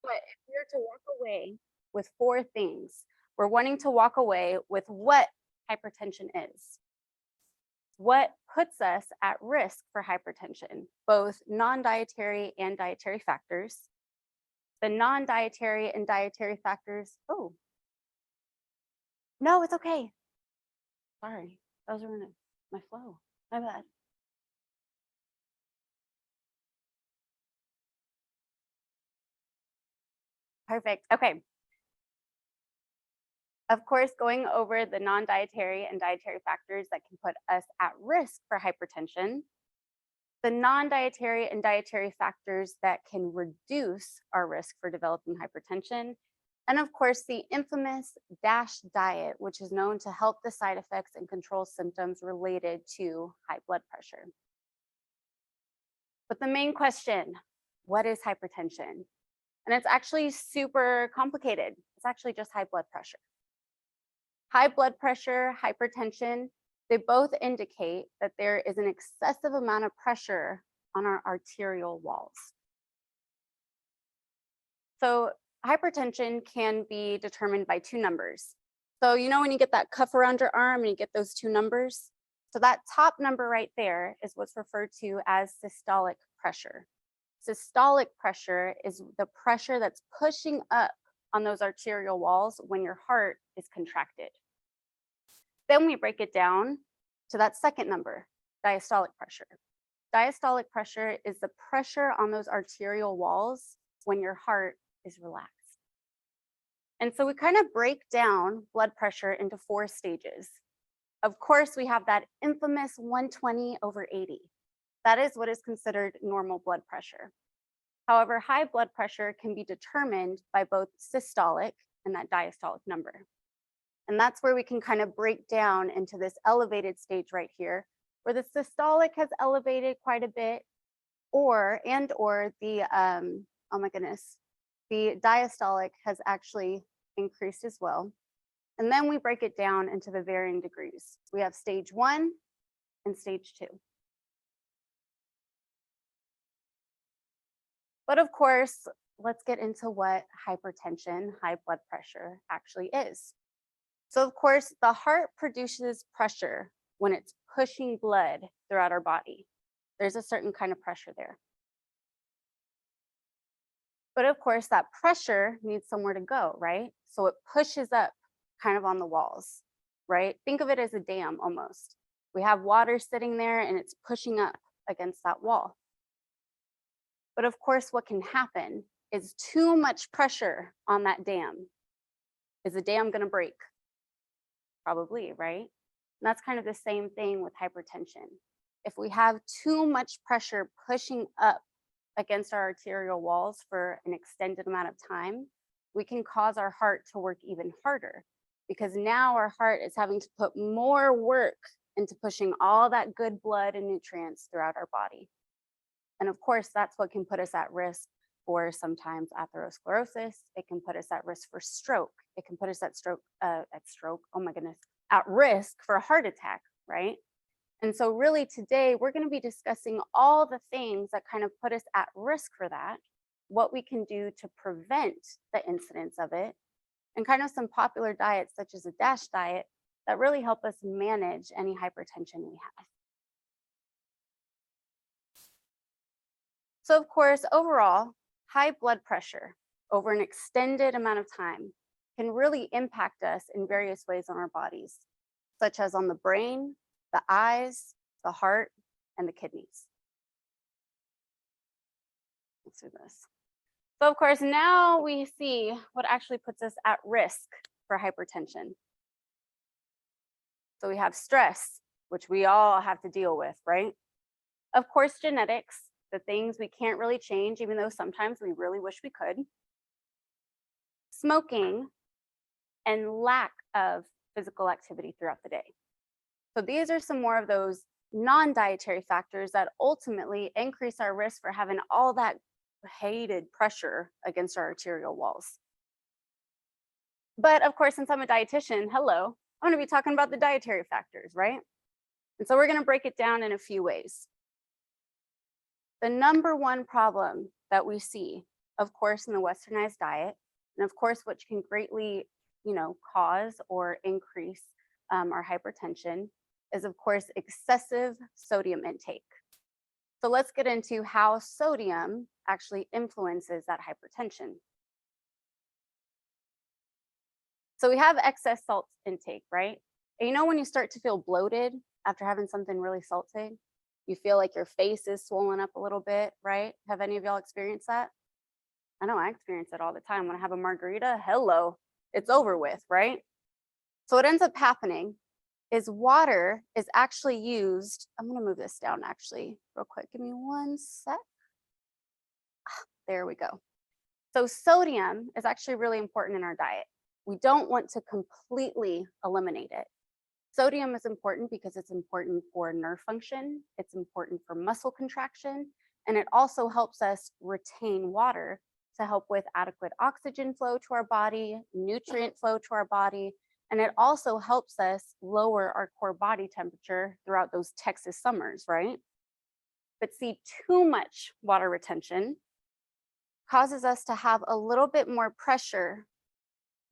But if we are to walk away with four things, we're wanting to walk away with what hypertension is, what puts us at risk for hypertension, both non-dietary and dietary factors, the non-dietary and dietary factors. Oh, no, it's okay. Sorry, those are in my flow. My bad. Perfect. Okay. Of course, going over the non-dietary and dietary factors that can put us at risk for hypertension, the non-dietary and dietary factors that can reduce our risk for developing hypertension, and of course, the infamous DASH diet, which is known to help the side effects and control symptoms related to high blood pressure. But the main question, what is hypertension? And it's actually super complicated. It's actually just high blood pressure. High blood pressure, hypertension, they both indicate that there is an excessive amount of pressure on our arterial walls. So hypertension can be determined by two numbers. So you know when you get that cuff around your arm and you get those two numbers? So that top number right there is what's referred to as systolic pressure. Systolic pressure is the pressure that's pushing up on those arterial walls when your heart is contracted. Then we break it down to that second number, diastolic pressure. Diastolic pressure is the pressure on those arterial walls when your heart is relaxed. And so we kind of break down blood pressure into four stages. Of course, we have that infamous 120/80. That is what is considered normal blood pressure. However, high blood pressure can be determined by both systolic and that diastolic number. And that's where we can kind of break down into this elevated stage right here, where the systolic has elevated quite a bit, or the, oh my goodness, the diastolic has actually increased as well. And then we break it down into the varying degrees. We have stage 1 and stage 2. But of course, let's get into what hypertension, high blood pressure actually is. So of course, the heart produces pressure when it's pushing blood throughout our body. There's a certain kind of pressure there. But of course, that pressure needs somewhere to go, right? So it pushes up kind of on the walls, right? Think of it as a dam almost. We have water sitting there and it's pushing up against that wall. But of course, what can happen is too much pressure on that dam. Is the dam going to break? Probably, right? And that's kind of the same thing with hypertension. If we have too much pressure pushing up against our arterial walls for an extended amount of time, we can cause our heart to work even harder, because now our heart is having to put more work into pushing all that good blood and nutrients throughout our body. And of course, that's what can put us at risk for sometimes atherosclerosis. It can put us at risk for stroke. It can put us at risk for a heart attack, right? And so really today, we're going to be discussing all the things that kind of put us at risk for that, what we can do to prevent the incidence of it, and kind of some popular diets such as a DASH diet that really help us manage any hypertension we have. So of course, overall, high blood pressure over an extended amount of time can really impact us in various ways on our bodies, such as on the brain, the eyes, the heart, and the kidneys. Let's do this. So of course, now we see what actually puts us at risk for hypertension. So we have stress, which we all have to deal with, right? Of course, genetics, the things we can't really change, even though sometimes we really wish we could. Smoking and lack of physical activity throughout the day. So these are some more of those non-dietary factors that ultimately increase our risk for having all that hated pressure against our arterial walls. But of course, since I'm a dietitian, hello, I'm going to be talking about the dietary factors, right? And so we're going to break it down in a few ways. The number one problem that we see of course, in the westernized diet, and of course, which can greatly, cause or increase our hypertension, is of course excessive sodium intake. So let's get into how sodium actually influences that hypertension. So we have excess salt intake, right? And when you start to feel bloated after having something really salty, you feel like your face is swollen up a little bit, right? Have any of y'all experienced that? I know I experience it all the time. When I have a margarita, hello, it's over with, right? So what ends up happening is water is actually used. I'm going to move this down actually real quick. Give me one sec. There we go. So sodium is actually really important in our diet. We don't want to completely eliminate it. Sodium is important because it's important for nerve function, it's important for muscle contraction, and it also helps us retain water to help with adequate oxygen flow to our body, nutrient flow to our body, and it also helps us lower our core body temperature throughout those Texas summers, right? But see, too much water retention causes us to have a little bit more pressure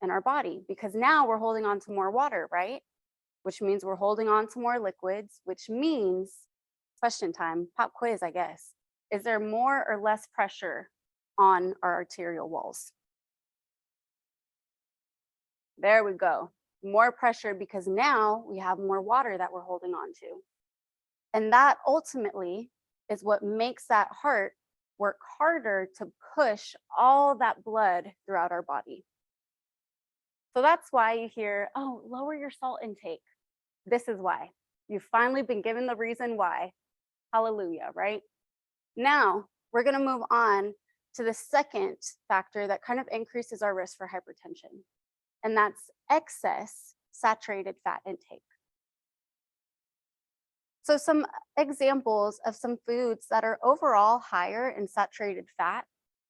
in our body because now we're holding on to more water, right? Which means we're holding on to more liquids, which means, question time, pop quiz, I guess. Is there more or less pressure on our arterial walls? There we go. More pressure because now we have more water that we're holding on to. And that ultimately is what makes that heart work harder to push all that blood throughout our body. So that's why you hear, oh, lower your salt intake. This is why. You've finally been given the reason why. Hallelujah, right? Now, we're going to move on to the second factor that kind of increases our risk for hypertension, and that's excess saturated fat intake. So some examples of some foods that are overall higher in saturated fat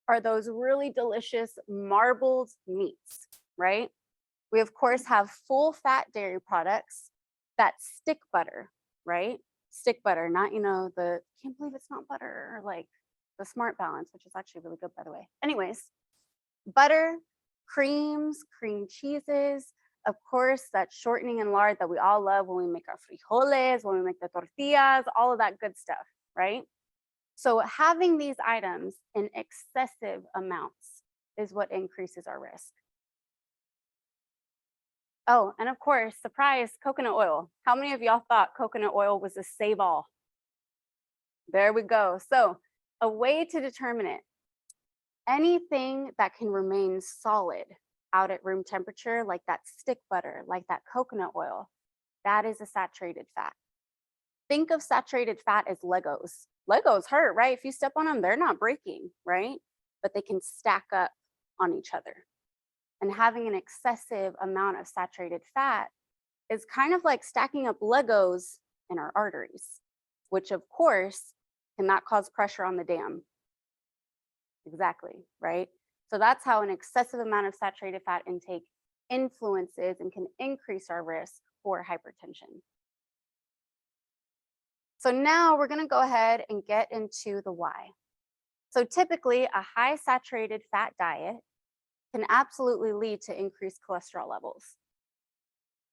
are those really delicious marbled meats, right? We, of course, have full fat dairy products. That's stick butter, right? Stick butter, not, the can't believe it's not butter, or like the Smart Balance, which is actually really good, by the way. Anyways, butter, creams, cream cheeses, of course, that shortening and lard that we all love when we make our frijoles, when we make the tortillas, all of that good stuff, right? So having these items in excessive amounts is what increases our risk. Oh, and of course, surprise, coconut oil. How many of y'all thought coconut oil was a save all? There we go. So a way to determine it, anything that can remain solid out at room temperature, like that stick butter, like that coconut oil, that is a saturated fat. Think of saturated fat as Legos. Legos hurt, right? If you step on them, they're not breaking, right? But they can stack up on each other. And having an excessive amount of saturated fat is kind of like stacking up Legos in our arteries, which of course cannot cause pressure on the dam. Exactly, right? So that's how an excessive amount of saturated fat intake influences and can increase our risk for hypertension. So now we're going to go ahead and get into the why. So typically a high saturated fat diet can absolutely lead to increased cholesterol levels.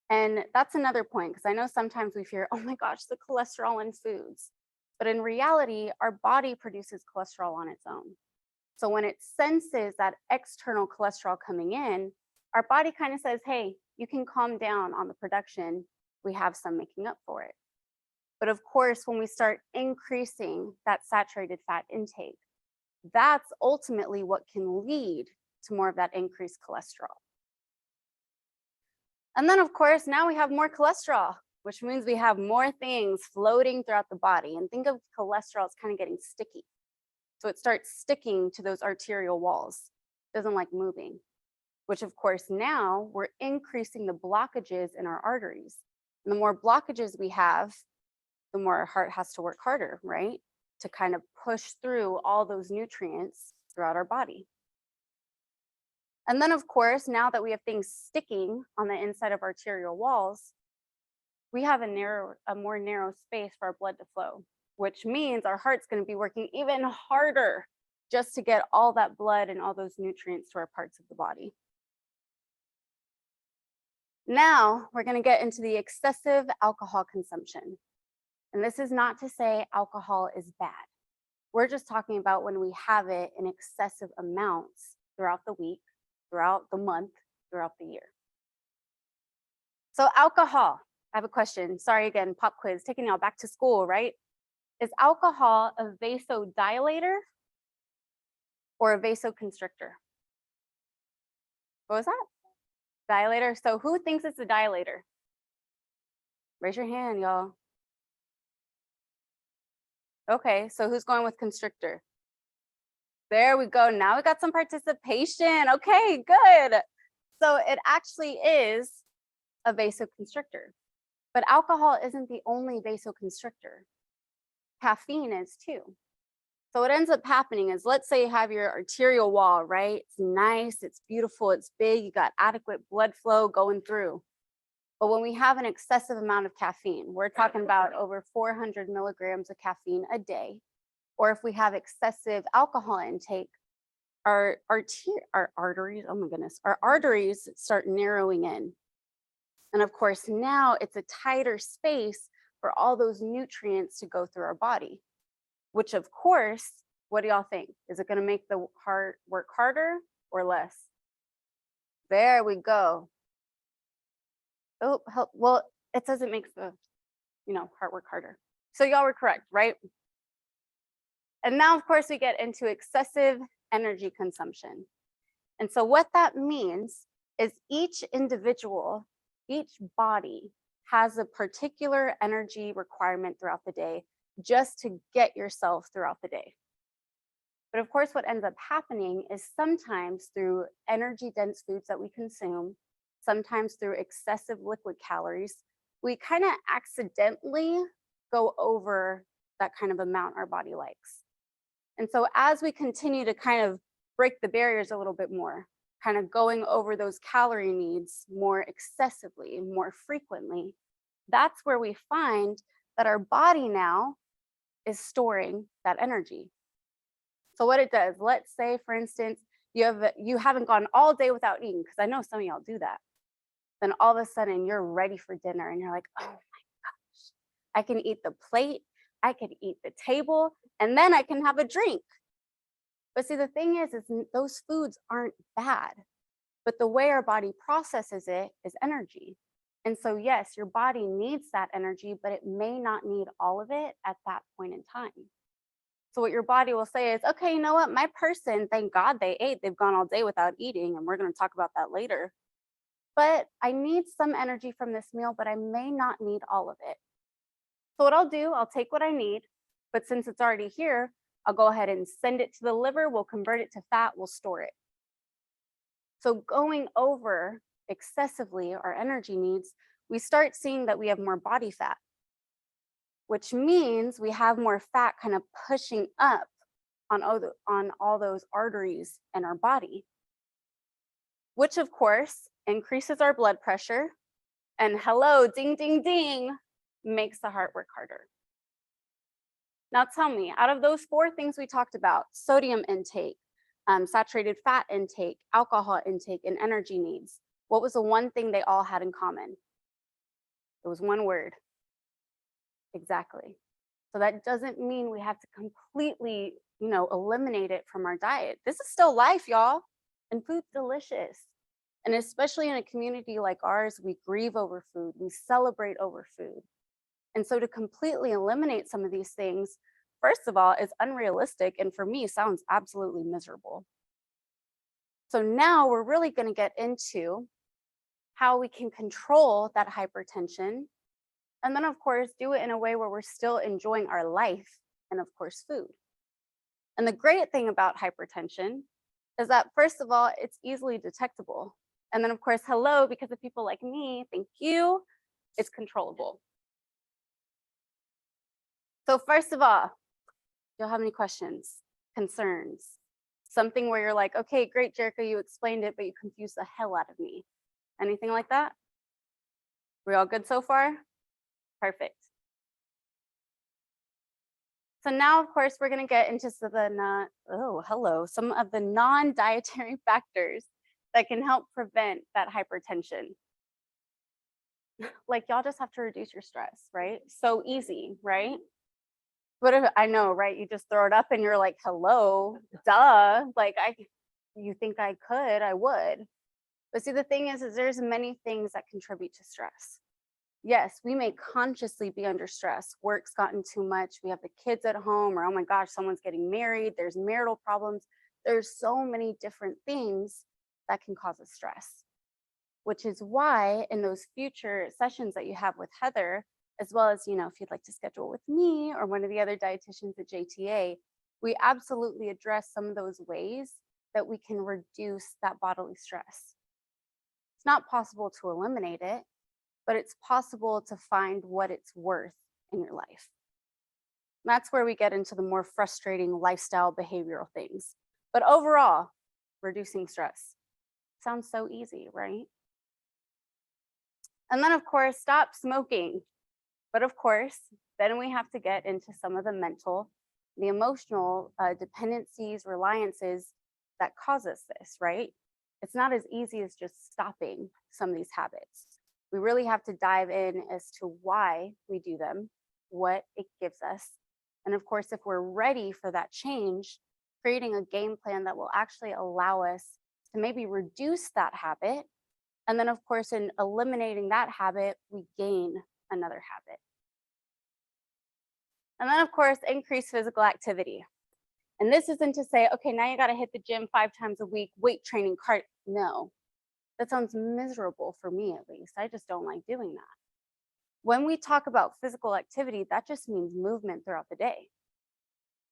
And that's another point, because I know sometimes we fear, oh my gosh, the cholesterol in foods. But in reality, our body produces cholesterol on its own. So when it senses that external cholesterol coming in, our body kind of says, hey, you can calm down on the production. We have some making up for it. But of course, when we start increasing that saturated fat intake, that's ultimately what can lead to more of that increased cholesterol. And then, of course, now we have more cholesterol, which means we have more things floating throughout the body. And think of cholesterol as kind of getting sticky. So it starts sticking to those arterial walls. It doesn't like moving, which of course now we're increasing the blockages in our arteries. And the more blockages we have, the more our heart has to work harder, right? To kind of push through all those nutrients throughout our body. And then of course, now that we have things sticking on the inside of arterial walls, we have a more narrow space for our blood to flow, which means our heart's going to be working even harder just to get all that blood and all those nutrients to our parts of the body. Now we're going to get into the excessive alcohol consumption. And this is not to say alcohol is bad. We're just talking about when we have it in excessive amounts throughout the week, throughout the month, throughout the year. So alcohol, I have a question. Sorry again, pop quiz, taking y'all back to school, right? Is alcohol a vasodilator or a vasoconstrictor? What was that? Dilator. So who thinks it's a dilator? Raise your hand, y'all. Okay, so who's going with constrictor? There we go. Now we got some participation. Okay, good. So it actually is a vasoconstrictor, but alcohol isn't the only vasoconstrictor. Caffeine is too. So what ends up happening is, let's say you have your arterial wall, right? It's nice, it's beautiful, it's big, you got adequate blood flow going through. But when we have an excessive amount of caffeine, we're talking about over 400 milligrams of caffeine a day, or if we have excessive alcohol intake, our arteries, oh my goodness, our arteries start narrowing in. And of course, now it's a tighter space for all those nutrients to go through our body, which of course, what do y'all think? Is it going to make the heart work harder or less? There we go. Oh, well, it says it makes the, heart work harder. So y'all were correct, right? And now, of course, we get into excessive energy consumption. And so what that means is each individual, each body has a particular energy requirement throughout the day just to get yourself throughout the day. But of course, what ends up happening is sometimes through energy dense foods that we consume, sometimes through excessive liquid calories, we kind of accidentally go over that kind of amount our body likes. And so as we continue to kind of break the barriers a little bit more, kind of going over those calorie needs more excessively, more frequently, that's where we find that our body now is storing that energy. So what it does, let's say, for instance, you haven't gone all day without eating, because I know some of y'all do that. Then all of a sudden you're ready for dinner and you're like, oh my gosh, I can eat the plate, I can eat the table, and then I can have a drink. But see, the thing is those foods aren't bad, but the way our body processes it is energy. And so yes, your body needs that energy, but it may not need all of it at that point in time. So what your body will say is, okay, you know what? My person, thank God they ate. They've gone all day without eating, and we're going to talk about that later. But I need some energy from this meal, but I may not need all of it. So what I'll do, I'll take what I need, but since it's already here, I'll go ahead and send it to the liver. We'll convert it to fat. We'll store it. So going over excessively our energy needs, we start seeing that we have more body fat, which means we have more fat kind of pushing up on all those arteries in our body, which of course increases our blood pressure, and hello, ding, ding, ding, makes the heart work harder. Now tell me, out of those 4 things we talked about, sodium intake, saturated fat intake, alcohol intake, and energy needs, what was the one thing they all had in common? It was one word. Exactly. So that doesn't mean we have to completely, eliminate it from our diet. This is still life, y'all, and food's delicious. And especially in a community like ours, we grieve over food, we celebrate over food. And so to completely eliminate some of these things, first of all, is unrealistic, and for me, sounds absolutely miserable. So now we're really going to get into how we can control that hypertension, and then of course, do it in a way where we're still enjoying our life and of course, food. And the great thing about hypertension is that, first of all, it's easily detectable. And then of course, hello, because of people like me, thank you, it's controllable. So first of all, you'll have any questions, concerns, something where you're like, okay, great, Jerica, you explained it, but you confused the hell out of me. Anything like that? We all good so far? Perfect. So now, of course, we're going to get into some of the non-dietary factors that can help prevent that hypertension. Like y'all just have to reduce your stress, right? So easy, right? But I know, right? You just throw it up and you're like, hello, duh. Like you think I could, I would. But see, the thing is there's many things that contribute to stress. Yes, we may consciously be under stress. Work's gotten too much. We have the kids at home, or oh my gosh, someone's getting married. There's marital problems. There's so many different things that can cause us stress, which is why in those future sessions that you have with Heather, as well as, if you'd like to schedule with me or one of the other dietitians at JTA, we absolutely address some of those ways that we can reduce that bodily stress. It's not possible to eliminate it, but it's possible to find what it's worth in your life. And that's where we get into the more frustrating lifestyle behavioral things. But overall, reducing stress sounds so easy, right? And then, of course, stop smoking. But of course, then we have to get into some of the mental, the emotional dependencies, reliances that cause us this, right? It's not as easy as just stopping some of these habits. We really have to dive in as to why we do them, what it gives us. And of course, if we're ready for that change, creating a game plan that will actually allow us to maybe reduce that habit. And then, of course, in eliminating that habit, we gain another habit. And then, of course, increase physical activity. And this isn't to say, okay, now you got to hit the gym 5 times a week, weight training, cardio. No, that sounds miserable for me, at least. I just don't like doing that. When we talk about physical activity, that just means movement throughout the day.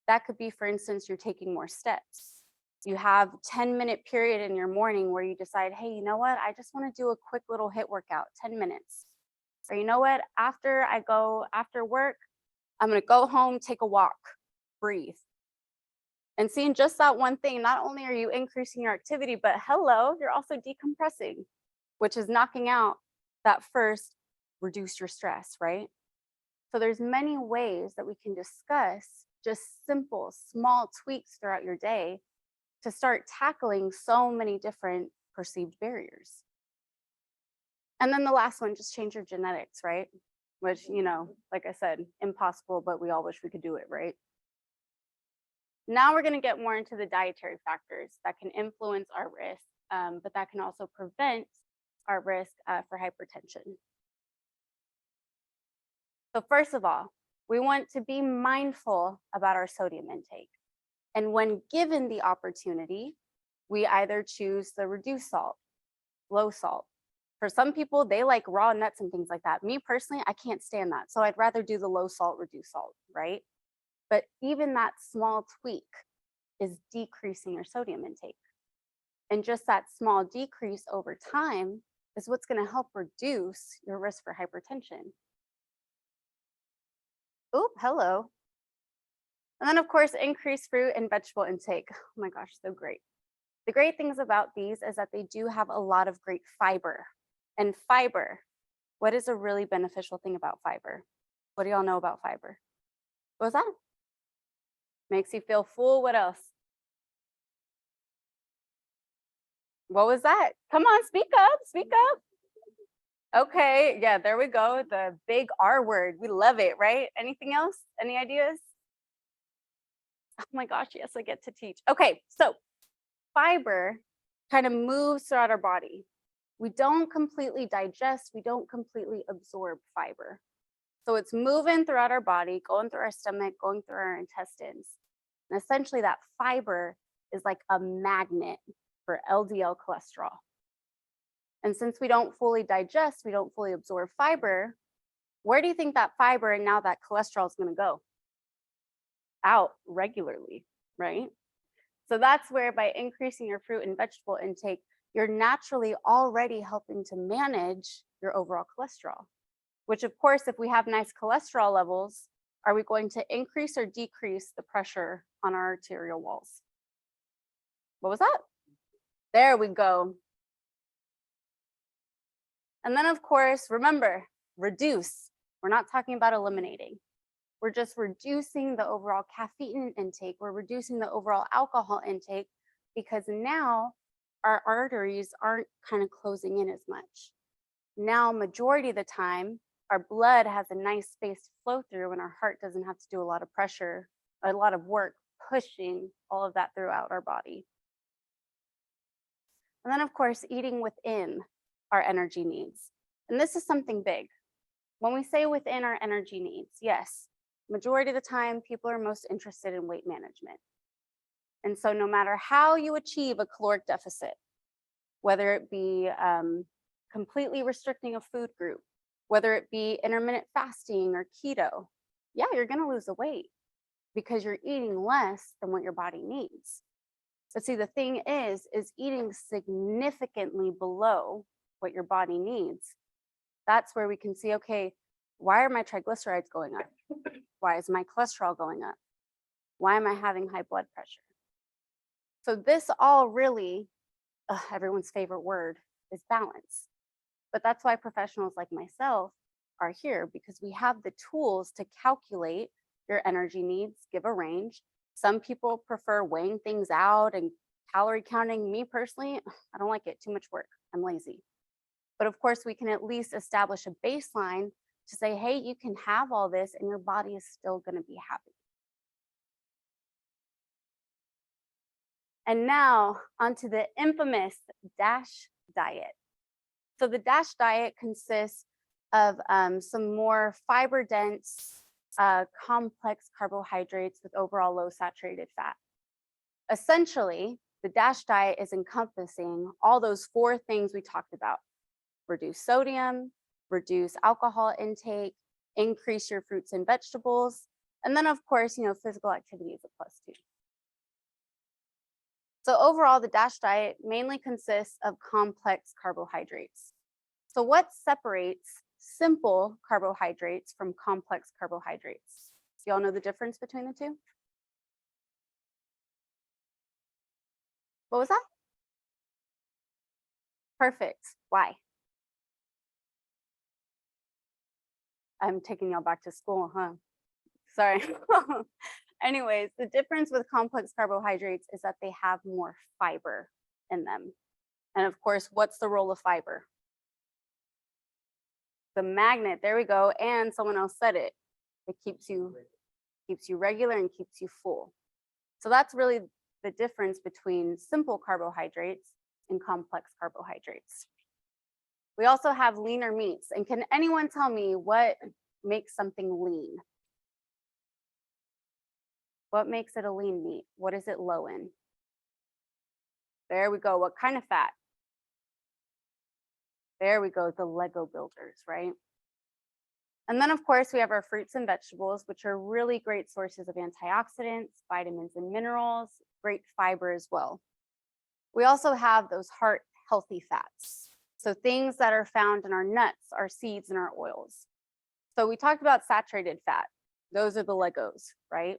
That could be, for instance, you're taking more steps. You have a 10-minute period in your morning where you decide, hey, you know what? I just want to do a quick little HIIT workout, 10 minutes. Or you know what? After work, I'm going to go home, take a walk, breathe. And seeing just that one thing, not only are you increasing your activity, but hello, you're also decompressing, which is knocking out that first reduce your stress, right? So there's many ways that we can discuss just simple, small tweaks throughout your day to start tackling so many different perceived barriers. And then the last one, just change your genetics, right? Which, like I said, impossible, but we all wish we could do it, right? Now we're going to get more into the dietary factors that can influence our risk, but that can also prevent our risk for hypertension. So first of all, we want to be mindful about our sodium intake. And when given the opportunity, we either choose the reduced salt, low salt. For some people, they like raw nuts and things like that. Me personally, I can't stand that. So I'd rather do the low salt, reduced salt, right? But even that small tweak is decreasing your sodium intake. And just that small decrease over time is what's going to help reduce your risk for hypertension. Oop, hello. And then, of course, increase fruit and vegetable intake. Oh my gosh, so great. The great things about these is that they do have a lot of great fiber. And fiber, what is a really beneficial thing about fiber? What do y'all know about fiber? What was that? Makes you feel full. What else? What was that? Come on, speak up, speak up. Okay, yeah, there we go. The big R word. We love it, right? Anything else? Any ideas? Oh my gosh, yes, I get to teach. Okay, so fiber kind of moves throughout our body. We don't completely digest, we don't completely absorb fiber. So it's moving throughout our body, going through our stomach, going through our intestines. And essentially that fiber is like a magnet for LDL cholesterol. And since we don't fully digest, we don't fully absorb fiber, where do you think that fiber and now that cholesterol is going to go? Out regularly, right? So that's where by increasing your fruit and vegetable intake, you're naturally already helping to manage your overall cholesterol, which of course, if we have nice cholesterol levels, are we going to increase or decrease the pressure on our arterial walls? What was that? There we go. And then of course, remember, reduce. We're not talking about eliminating. We're just reducing the overall caffeine intake. We're reducing the overall alcohol intake because now our arteries aren't kind of closing in as much. Now, majority of the time, our blood has a nice space to flow through and our heart doesn't have to do a lot of pressure, a lot of work pushing all of that throughout our body. And then, of course, eating within our energy needs. And this is something big. When we say within our energy needs, yes, majority of the time, people are most interested in weight management. And so no matter how you achieve a caloric deficit, whether it be completely restricting a food group, whether it be intermittent fasting or keto, yeah, you're gonna lose the weight because you're eating less than what your body needs. But see, the thing is eating significantly below what your body needs. That's where we can see, okay, why are my triglycerides going up? Why is my cholesterol going up? Why am I having high blood pressure? So this all really, everyone's favorite word is balance. But that's why professionals like myself are here, because we have the tools to calculate your energy needs, give a range. Some people prefer weighing things out and calorie counting. Me personally, I don't like it, too much work. I'm lazy. But of course, we can at least establish a baseline to say, hey, you can have all this and your body is still going to be happy. And now onto the infamous DASH diet. So the DASH diet consists of some more fiber dense, complex carbohydrates with overall low saturated fat. Essentially, the DASH diet is encompassing all those 4 things we talked about: reduce sodium, reduce alcohol intake, increase your fruits and vegetables, and then of course, physical activity is a plus too. So overall, the DASH diet mainly consists of complex carbohydrates. So what separates simple carbohydrates from complex carbohydrates? Do y'all know the difference between the two? What was that? Perfect. Why? I'm taking y'all back to school, huh? Sorry. Anyways, the difference with complex carbohydrates is that they have more fiber in them. And of course, what's the role of fiber? The magnet, there we go. And someone else said it. It keeps you regular and keeps you full. So that's really the difference between simple carbohydrates and complex carbohydrates. We also have leaner meats. And can anyone tell me what makes something lean? What makes it a lean meat? What is it low in? There we go. What kind of fat? There we go, the Lego builders, right? And then of course we have our fruits and vegetables, which are really great sources of antioxidants, vitamins and minerals, great fiber as well. We also have those heart healthy fats. So things that are found in our nuts, our seeds, and our oils. So we talked about saturated fat. Those are the Legos, right?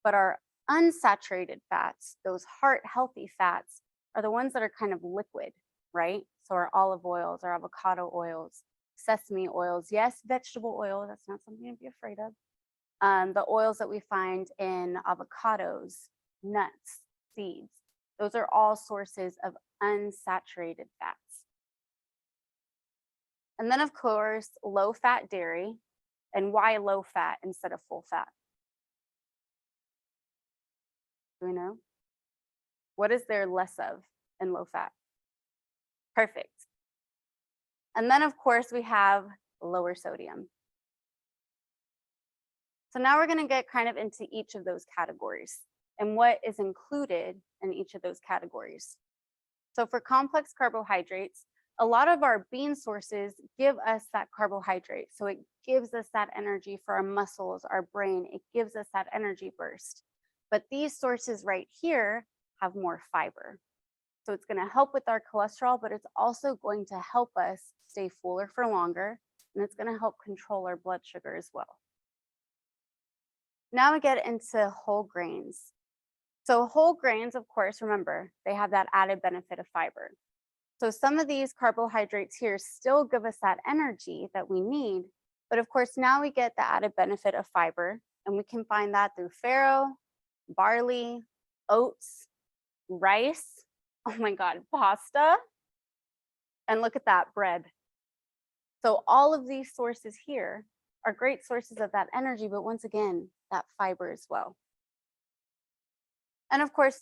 But our unsaturated fats, those heart healthy fats, are the ones that are kind of liquid, right? So our olive oils, our avocado oils, sesame oils, yes, vegetable oil, that's not something to be afraid of. The oils that we find in avocados, nuts, seeds, those are all sources of unsaturated fats. And then of course, low fat dairy. And why low fat instead of full fat? Do we know? What is there less of in low fat? Perfect. And then of course we have lower sodium. So now we're going to get kind of into each of those categories and what is included in each of those categories. So for complex carbohydrates, a lot of our bean sources give us that carbohydrate. So it gives us that energy for our muscles, our brain. It gives us that energy burst. But these sources right here have more fiber. So it's going to help with our cholesterol, but it's also going to help us stay fuller for longer. And it's going to help control our blood sugar as well. Now we get into whole grains. So whole grains, of course, remember, they have that added benefit of fiber. So some of these carbohydrates here still give us that energy that we need, But of course, now we get the added benefit of fiber, and we can find that through farro, barley, oats, rice, oh my God, pasta, and look at that, bread. So all of these sources here are great sources of that energy, but once again, that fiber as well. And of course,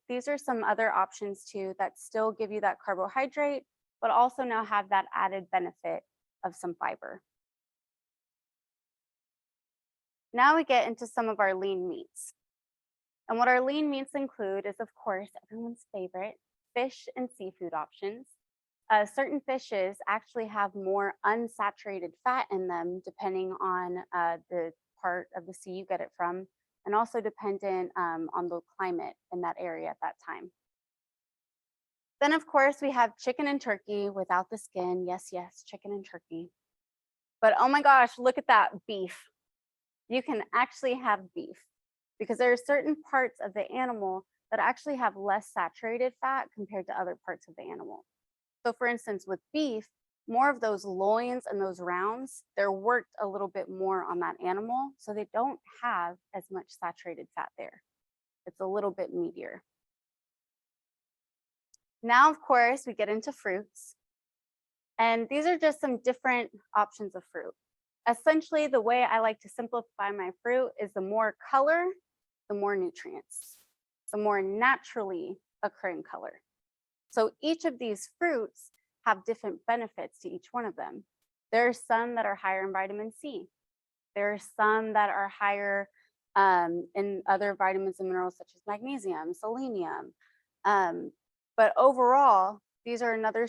these are some other options too that still give you that carbohydrate, but also now have that added benefit of some fiber. Now we get into some of our lean meats. And what our lean meats include is, of course, everyone's favorite, fish and seafood options. Certain fishes actually have more unsaturated fat in them, depending on the part of the sea you get it from, and also dependent on the climate in that area at that time. Then, of course, we have chicken and turkey without the skin. Yes, yes, chicken and turkey. But oh my gosh, look at that beef. You can actually have beef because there are certain parts of the animal that actually have less saturated fat compared to other parts of the animal. So for instance, with beef, more of those loins and those rounds, they're worked a little bit more on that animal, so they don't have as much saturated fat there. It's a little bit meatier. Now, of course, we get into fruits. And these are just some different options of fruit. Essentially, the way I like to simplify my fruit is the more color, the more nutrients, the more naturally occurring color. So each of these fruits have different benefits to each one of them. There are some that are higher in vitamin C. There are some that are higher in other vitamins and minerals such as magnesium, selenium. But overall, these are another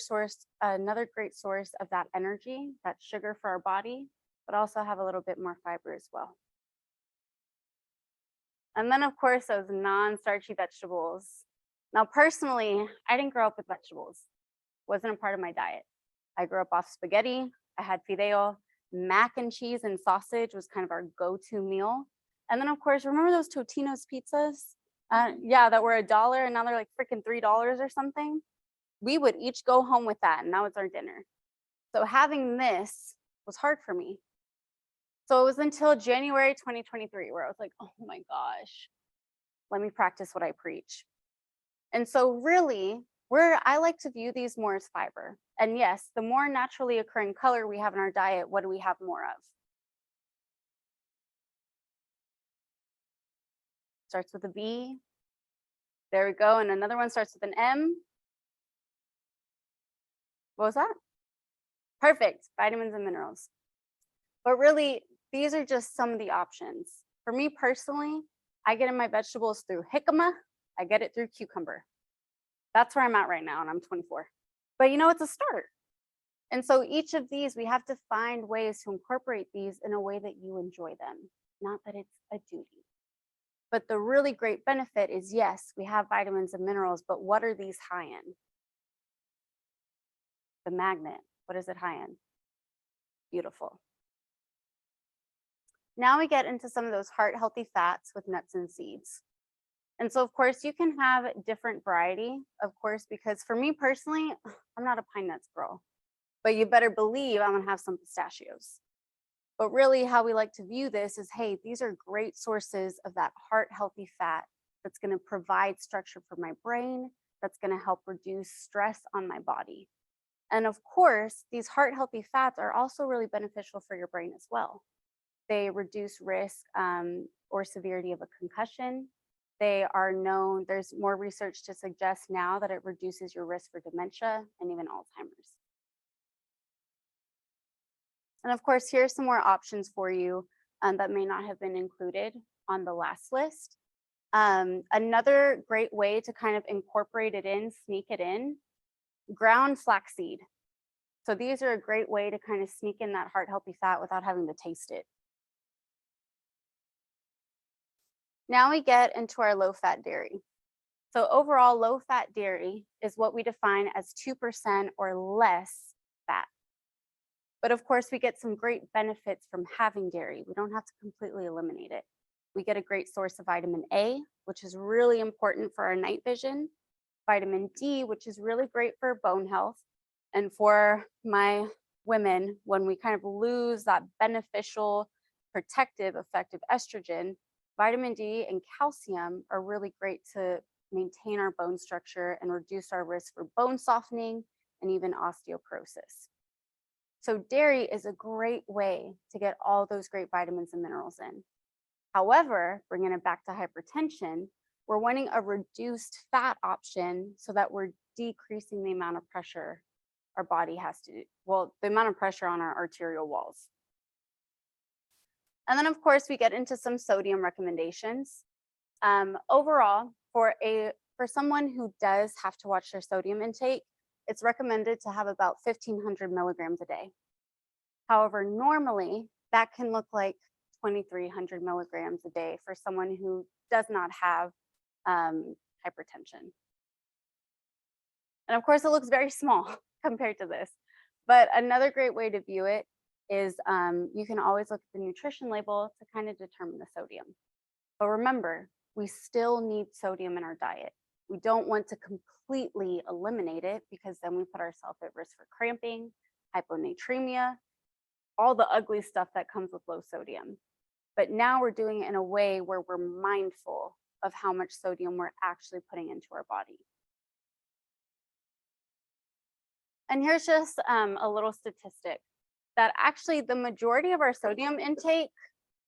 great source of that energy, that sugar for our body, but also have a little bit more fiber as well. And then of course, those non-starchy vegetables. Now, personally, I didn't grow up with vegetables. Wasn't a part of my diet. I grew up off spaghetti. I had fideo. Mac and cheese and sausage was kind of our go-to meal. And then of course, remember those Totino's pizzas? Yeah, that were $1 and now they're like freaking $3 or something. We would each go home with that and now it's our dinner. So having this was hard for me. So it was until January 2023 where I was like, oh my gosh, let me practice what I preach. And so really, where I like to view these more as fiber. And yes, the more naturally occurring color we have in our diet, what do we have more of? Starts with a B. There we go. And another one starts with an M. What was that? Perfect. Vitamins and minerals. But really, these are just some of the options. For me personally, I get in my vegetables through jicama. I get it through cucumber. That's where I'm at right now, and I'm 24. But you know, it's a start. And so each of these, we have to find ways to incorporate these in a way that you enjoy them, not that it's a duty. But the really great benefit is, yes, we have vitamins and minerals, but what are these high in? The magnet, what is it high in? Beautiful. Now we get into some of those heart healthy fats with nuts and seeds. And so of course you can have different variety, of course, because for me personally, I'm not a pine nuts girl, but you better believe I'm gonna have some pistachios. But really how we like to view this is, hey, these are great sources of that heart healthy fat that's gonna provide structure for my brain, that's gonna help reduce stress on my body. And of course, these heart healthy fats are also really beneficial for your brain as well. They reduce risk or severity of a concussion. They are known, there's more research to suggest now that it reduces your risk for dementia and even Alzheimer's. And of course, here's some more options for you that may not have been included on the last list. Another great way to kind of incorporate it in, sneak it in, ground flaxseed. So these are a great way to kind of sneak in that heart healthy fat without having to taste it. Now we get into our low fat dairy. So overall, low fat dairy is what we define as 2% or less fat. But of course, we get some great benefits from having dairy. We don't have to completely eliminate it. We get a great source of vitamin A, which is really important for our night vision. Vitamin D, which is really great for bone health. And for my women, when we kind of lose that beneficial protective effect of estrogen, vitamin D and calcium are really great to maintain our bone structure and reduce our risk for bone softening and even osteoporosis. So dairy is a great way to get all those great vitamins and minerals in. However, bringing it back to hypertension, we're wanting a reduced fat option so that we're decreasing the amount of pressure our body has to, well, the amount of pressure on our arterial walls. And then of course we get into some sodium recommendations. Overall, for someone who does have to watch their sodium intake, it's recommended to have about 1,500 milligrams a day. However, normally that can look like 2,300 milligrams a day for someone who does not have hypertension. And of course, it looks very small compared to this. But another great way to view it is you can always look at the nutrition label to kind of determine the sodium. But remember, we still need sodium in our diet. We don't want to completely eliminate it because then we put ourselves at risk for cramping, hyponatremia, all the ugly stuff that comes with low sodium. But now we're doing it in a way where we're mindful of how much sodium we're actually putting into our body. And here's just a little statistic that actually the majority of our sodium intake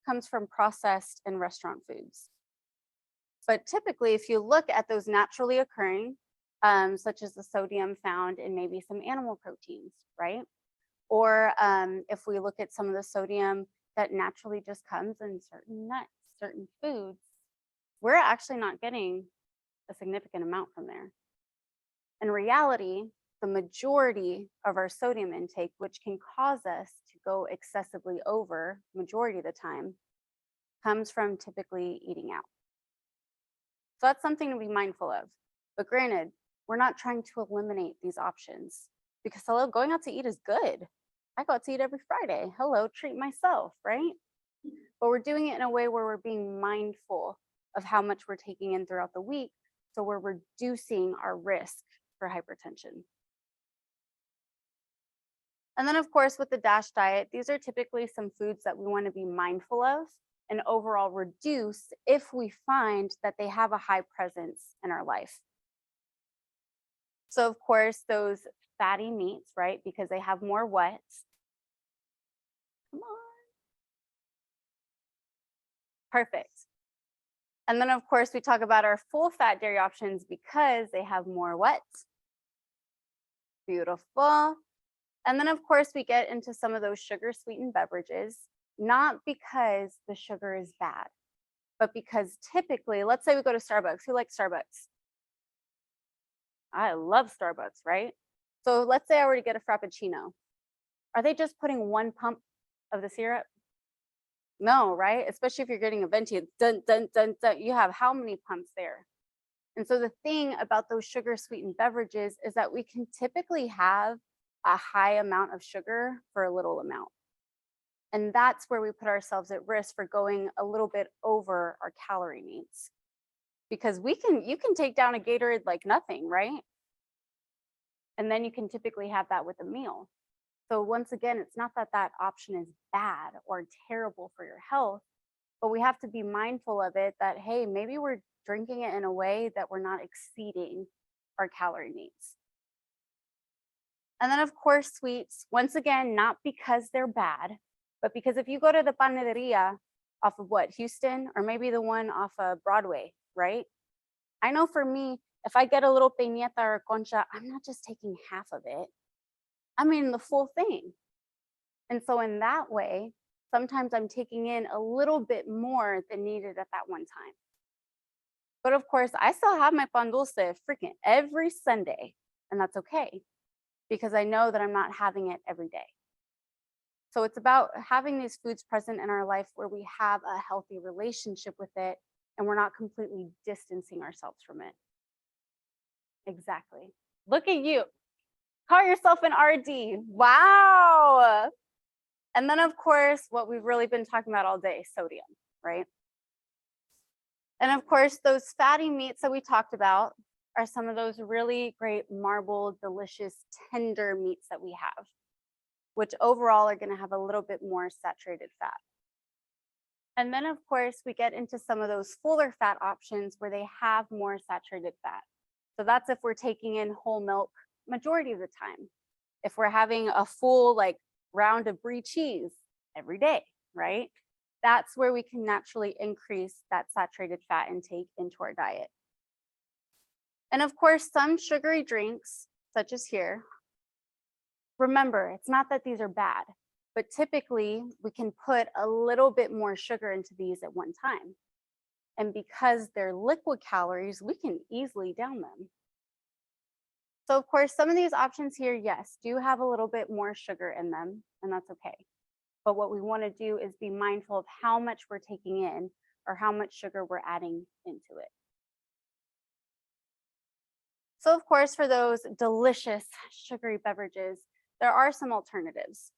comes from processed and restaurant foods. But typically, if you look at those naturally occurring, such as the sodium found in maybe some animal proteins, right? Or if we look at some of the sodium that naturally just comes in certain nuts, certain foods, we're actually not getting a significant amount from there. In reality, the majority of our sodium intake, which can cause us to go excessively over majority of the time, comes from typically eating out. So that's something to be mindful of. But granted, we're not trying to eliminate these options because hello, going out to eat is good. I go out to eat every Friday. Hello, treat myself, right? But we're doing it in a way where we're being mindful of how much we're taking in throughout the week. So we're reducing our risk for hypertension. And then of course, with the DASH diet, these are typically some foods that we want to be mindful of and overall reduce if we find that they have a high presence in our life. So of course, those fatty meats, right? Because they have more what? Come on. Perfect. And then of course, we talk about our full fat dairy options because they have more what? Beautiful. And then of course, we get into some of those sugar sweetened beverages, not because the sugar is bad, but because typically, let's say we go to Starbucks. Who likes Starbucks? I love Starbucks, right? So let's say I were to get a Frappuccino. Are they just putting one pump of the syrup? No, right? Especially if you're getting a venti, dun, dun, dun, dun, you have how many pumps there? And so the thing about those sugar sweetened beverages is that we can typically have a high amount of sugar for a little amount. And that's where we put ourselves at risk for going a little bit over our calorie needs. Because you can take down a Gatorade like nothing, right? And then you can typically have that with a meal. So once again, it's not that that option is bad or terrible for your health, but we have to be mindful of it that, hey, maybe we're drinking it in a way that we're not exceeding our calorie needs. And then of course, sweets, once again, not because they're bad, but because if you go to the panaderia off of what, Houston, or maybe the one off of Broadway, right? I know for me, if I get a little piñata or concha, I'm not just taking half of it. I'm eating the full thing. And so in that way, sometimes I'm taking in a little bit more than needed at that one time. But of course, I still have my pan dulce freaking every Sunday, and that's okay because I know that I'm not having it every day. So it's about having these foods present in our life where we have a healthy relationship with it and we're not completely distancing ourselves from it. Exactly. Look at you. Call yourself an RD. Wow. And then of course, what we've really been talking about all day, sodium, right? And of course, those fatty meats that we talked about are some of those really great marbled, delicious, tender meats that we have. which overall are going to have a little bit more saturated fat. And then, of course, we get into some of those fuller fat options where they have more saturated fat. So that's if we're taking in whole milk majority of the time. If we're having a full round of brie cheese every day, right? That's where we can naturally increase that saturated fat intake into our diet. And of course, some sugary drinks, such as here, remember, it's not that these are bad, but typically we can put a little bit more sugar into these at one time. And because they're liquid calories, we can easily down them. So of course, some of these options here, yes, do have a little bit more sugar in them, and that's okay. But what we want to do is be mindful of how much we're taking in or how much sugar we're adding into it. So of course, for those delicious sugary beverages, there are some alternatives.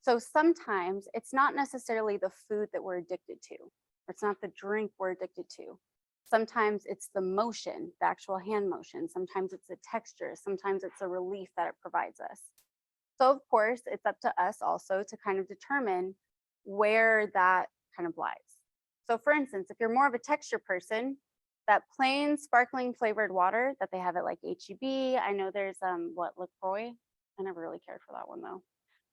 So sometimes it's not necessarily the food that we're addicted to. It's not the drink we're addicted to. Sometimes it's the motion, the actual hand motion. Sometimes it's the texture. Sometimes it's a relief that it provides us. So of course, it's up to us also to kind of determine where that kind of lies. So for instance, if you're more of a texture person, that plain sparkling flavored water that they have at like HEB, I know there's LaCroix. I never really cared for that one though.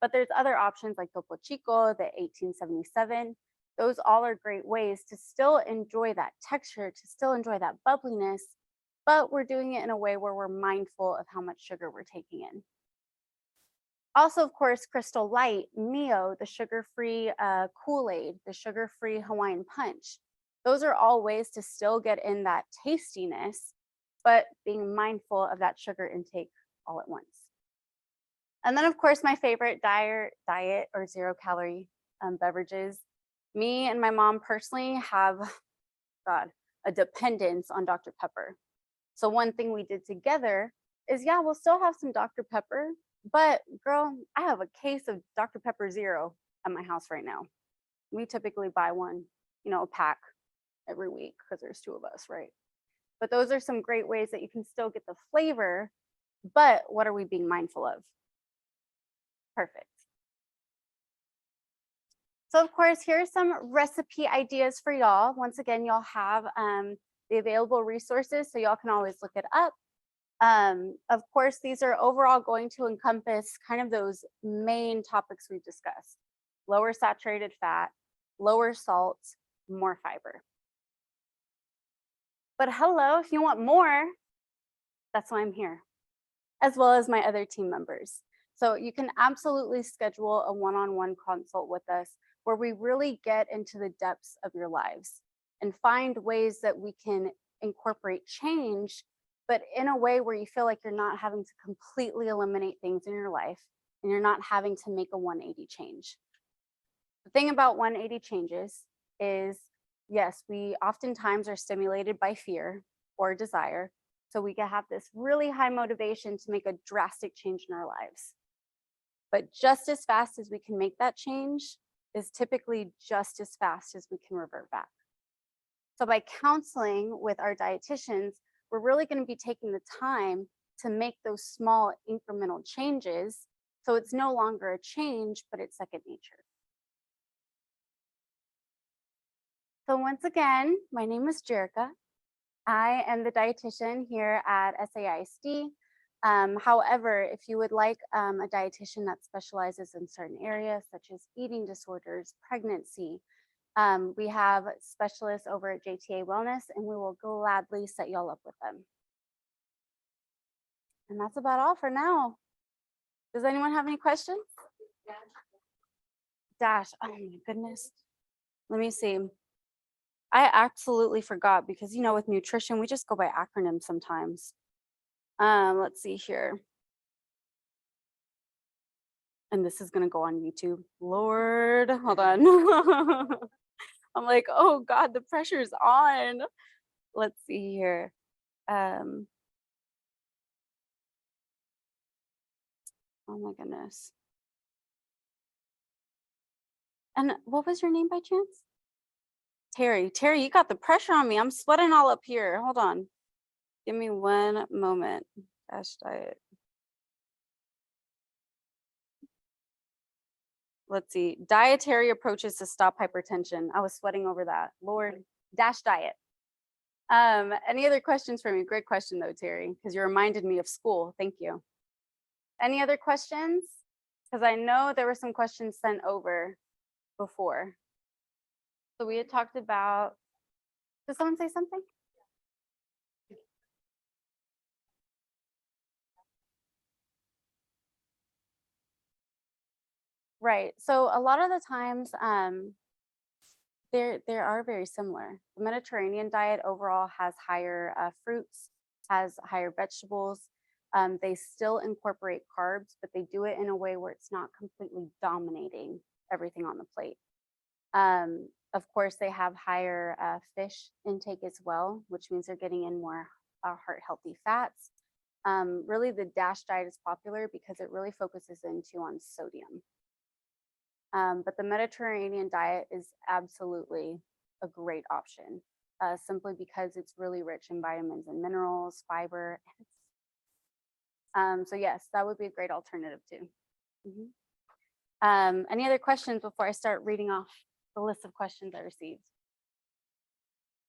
But there's other options like Topo Chico, the 1877. Those all are great ways to still enjoy that texture, to still enjoy that bubbliness, but we're doing it in a way where we're mindful of how much sugar we're taking in. Also, of course, Crystal Light, Mio, the sugar-free Kool-Aid, the sugar-free Hawaiian Punch. Those are all ways to still get in that tastiness, but being mindful of that sugar intake all at once. And then, of course, my favorite diet or zero-calorie beverages. Me and my mom personally have, a dependence on Dr. Pepper. So one thing we did together is, yeah, we'll still have some Dr. Pepper, but girl, I have a case of Dr. Pepper Zero at my house right now. We typically buy one, a pack every week because there's two of us, right? But those are some great ways that you can still get the flavor, but what are we being mindful of? Perfect. So of course, here's some recipe ideas for y'all. Once again, y'all have the available resources, so y'all can always look it up. Of course, these are overall going to encompass kind of those main topics we've discussed: lower saturated fat, lower salt, more fiber. But hello, if you want more, that's why I'm here, as well as my other team members. So you can absolutely schedule a one-on-one consult with us where we really get into the depths of your lives and find ways that we can incorporate change, but in a way where you feel like you're not having to completely eliminate things in your life and you're not having to make a 180 change. The thing about 180 changes is, yes, we oftentimes are stimulated by fear or desire. So we can have this really high motivation to make a drastic change in our lives. But just as fast as we can make that change is typically just as fast as we can revert back. So by counseling with our dietitians, we're really going to be taking the time to make those small incremental changes. So it's no longer a change, but it's second nature. So once again, my name is Jerica. I am the dietitian here at SAISD. However, if you would like a dietitian that specializes in certain areas such as eating disorders, pregnancy, we have specialists over at JTA Wellness, and we will gladly set y'all up with them. And that's about all for now. Does anyone have any questions? Dash, oh my goodness. Let me see. I absolutely forgot because, with nutrition, we just go by acronyms sometimes. Let's see here. And this is going to go on YouTube. Lord, hold on. I'm like, oh God, the pressure's on. Let's see here. Oh my goodness. And what was your name by chance? Terry. Terry, you got the pressure on me. I'm sweating all up here. Hold on. Give me one moment. Dash diet. let's see, dietary approaches to stop hypertension. I was sweating over that. Lord, DASH diet. Any other questions for me? Great question though, Terry, because you reminded me of school. Thank you. Any other questions? Because I know there were some questions sent over before. So we had talked about, did someone say something? Right. So a lot of the times, they are very similar. The Mediterranean diet overall has higher fruits, has higher vegetables. They still incorporate carbs, but they do it in a way where it's not completely dominating everything on the plate. Of course, they have higher fish intake as well, which means they're getting in more heart healthy fats. Really, the DASH diet is popular because it really focuses into on sodium. But the Mediterranean diet is absolutely a great option, simply because it's really rich in vitamins and minerals, fiber. So yes, that would be a great alternative too. Any other questions before I start reading off the list of questions I received?